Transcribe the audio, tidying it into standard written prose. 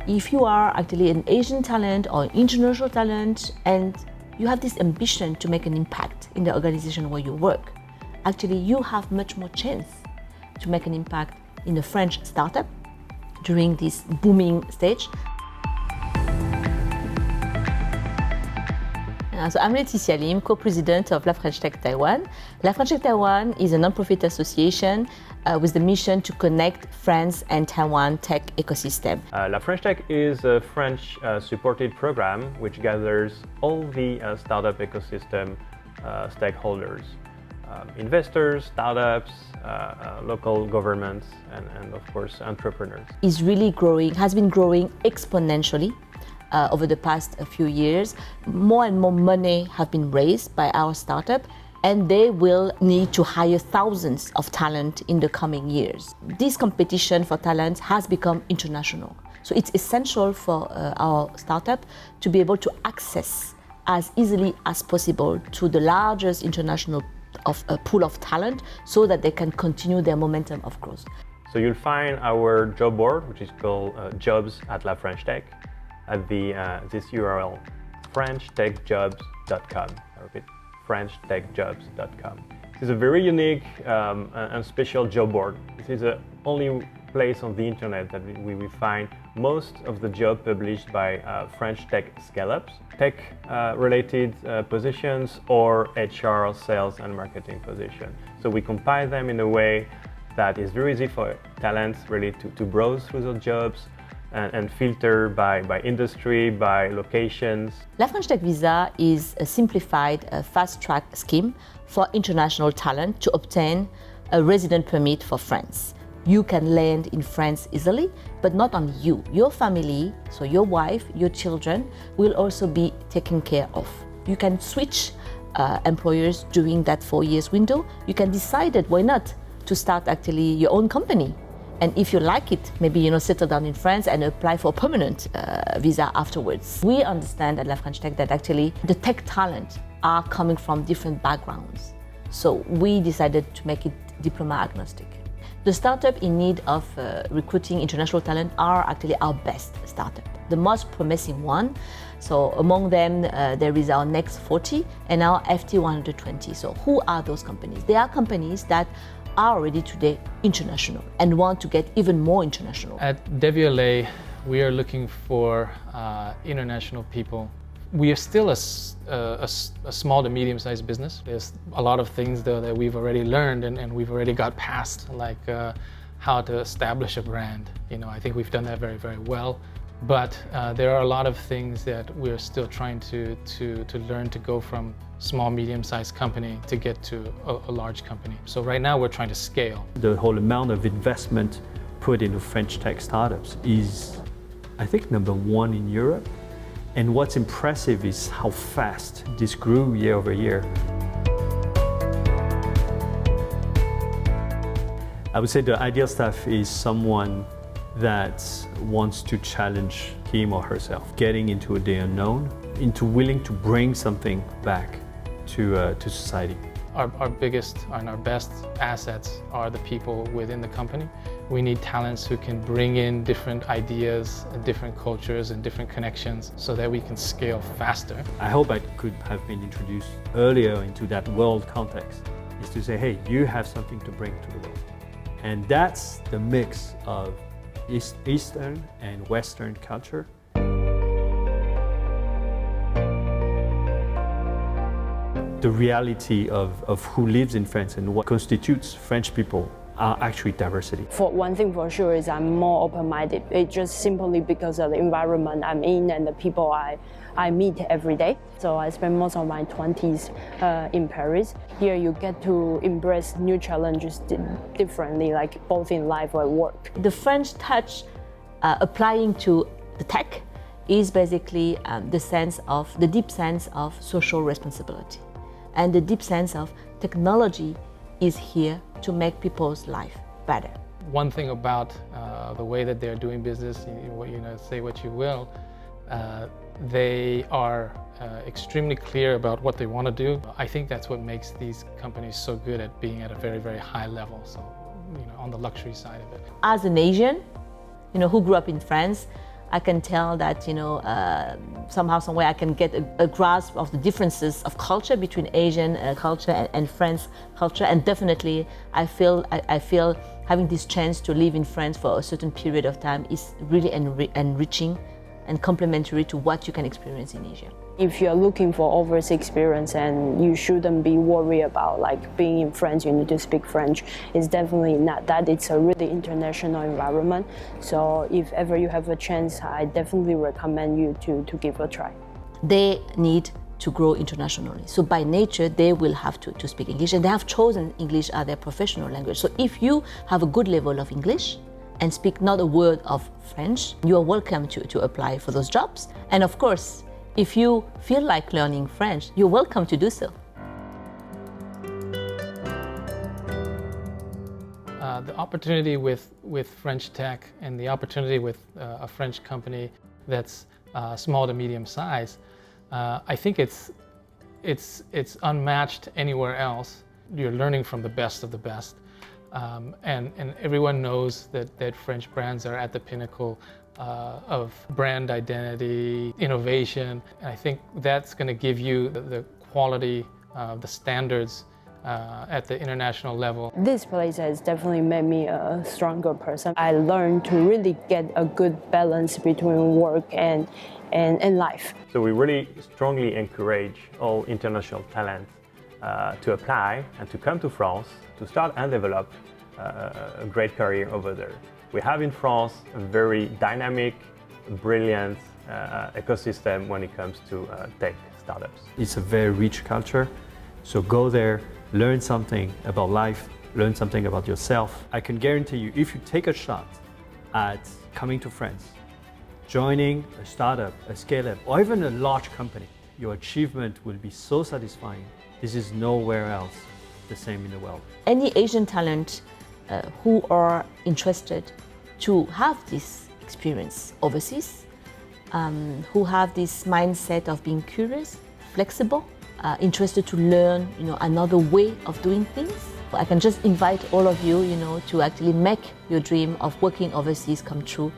If you are actually an Asian talent or international talent and you have this ambition to make an impact in the organization where you work, actually you have much more chance to make an impact in a French startup during this booming stage. So I'm Laetitia Lim, co-president of La French Tech Taiwan. La French Tech Taiwan is a non-profit association with the mission to connect France and Taiwan tech ecosystem. La French Tech is a French supported program which gathers all the startup ecosystem stakeholders, investors, startups, local governments, and of course entrepreneurs. Is really growing, has been growing exponentially. Over the past few years, more and more money have been raised by our startup, and they will need to hire thousands of talent in the coming years. This competition for talent has become international. So it's essential for our startup to be able to access as easily as possible to the largest international pool of talent so that they can continue their momentum of growth. So you'll find our job board, which is called Jobs at La French Tech, at this URL, FrenchTechJobs.com. I repeat, FrenchTechJobs.com. This is a very unique and special job board. This is the only place on the internet that we will find most of the jobs published by French tech scale-ups, tech-related positions, or HR, sales, and marketing positions. So we compile them in a way that is very easy for talents really to browse through those jobs and filter by industry, by locations. La French Tech Visa is a simplified fast-track scheme for international talent to obtain a resident permit for France. You can land in France easily, but not only you. Your family, so your wife, your children, will also be taken care of. You can switch employers during that 4 years window. You can decide that why not to start actually your own company. And if you like it, maybe settle down in France and apply for a permanent visa afterwards. We understand at La French Tech that actually the tech talent are coming from different backgrounds. So we decided to make it diploma agnostic. The startup in need of recruiting international talent are actually our best startup, the most promising one. So among them, there is our Next 40 and our FT 120. So who are those companies? They are companies that are already today international and want to get even more international. At DevULA, we are looking for international people. We are still a small to medium-sized business. There's a lot of things though that we've already learned and we've already got past, like how to establish a brand. I think we've done that very, very well. But there are a lot of things that we're still trying to learn to go from small, medium-sized company to get to a large company. So right now we're trying to scale. The whole amount of investment put into French tech startups is, I think, #1 in Europe. And what's impressive is how fast this grew year over year. I would say the ideal staff is someone that wants to challenge him or herself, getting into the unknown, into willing to bring something back to society. Our biggest and our best assets are the people within the company. We need talents who can bring in different ideas, different cultures, and different connections so that we can scale faster. I hope I could have been introduced earlier into that world context, is to say, hey, you have something to bring to the world. And that's the mix of Eastern and Western culture. The reality of who lives in France and what constitutes French people are actually diversity. For one thing for sure is I'm more open-minded. It's just simply because of the environment I'm in and the people I meet every day. So I spend most of my 20s in Paris. Here you get to embrace new challenges differently, like both in life or work. The French touch applying to the tech is basically the deep sense of social responsibility. And the deep sense of technology is here to make people's life better. One thing about the way that they're doing business, say what you will, they are extremely clear about what they want to do. I think that's what makes these companies so good at being at a very, very high level. So, on the luxury side of it. As an Asian, who grew up in France, I can tell that, somehow, somewhere I can get a grasp of the differences of culture between Asian culture and French culture. And definitely, I feel having this chance to live in France for a certain period of time is really enriching and complementary to what you can experience in Asia. If you're looking for overseas experience, and you shouldn't be worried about like being in France, you need to speak French. It's definitely not that. It's a really international environment. So if ever you have a chance, I definitely recommend you to give a try. They need to grow internationally. So by nature, they will have to speak English, and they have chosen English as their professional language. So if you have a good level of English and speak not a word of French, you are welcome to apply for those jobs. And of course, if you feel like learning French, you're welcome to do so. The opportunity with French tech and the opportunity with a French company that's small to medium size, I think it's unmatched anywhere else. You're learning from the best of the best, and everyone knows that French brands are at the pinnacle of brand identity, innovation, and I think that's going to give you the quality, the standards at the international level. This place has definitely made me a stronger person. I learned to really get a good balance between work and life. So we really strongly encourage all international talent to apply and to come to France to start and develop a great career over there. We have in France a very dynamic, brilliant ecosystem when it comes to tech startups. It's a very rich culture, so go there, learn something about life, learn something about yourself. I can guarantee you, if you take a shot at coming to France, joining a startup, a scale-up, or even a large company, your achievement will be so satisfying. This is nowhere else the same in the world. Any Asian talent who are interested to have this experience overseas, who have this mindset of being curious, flexible, interested to learn, another way of doing things. I can just invite all of you, to actually make your dream of working overseas come true.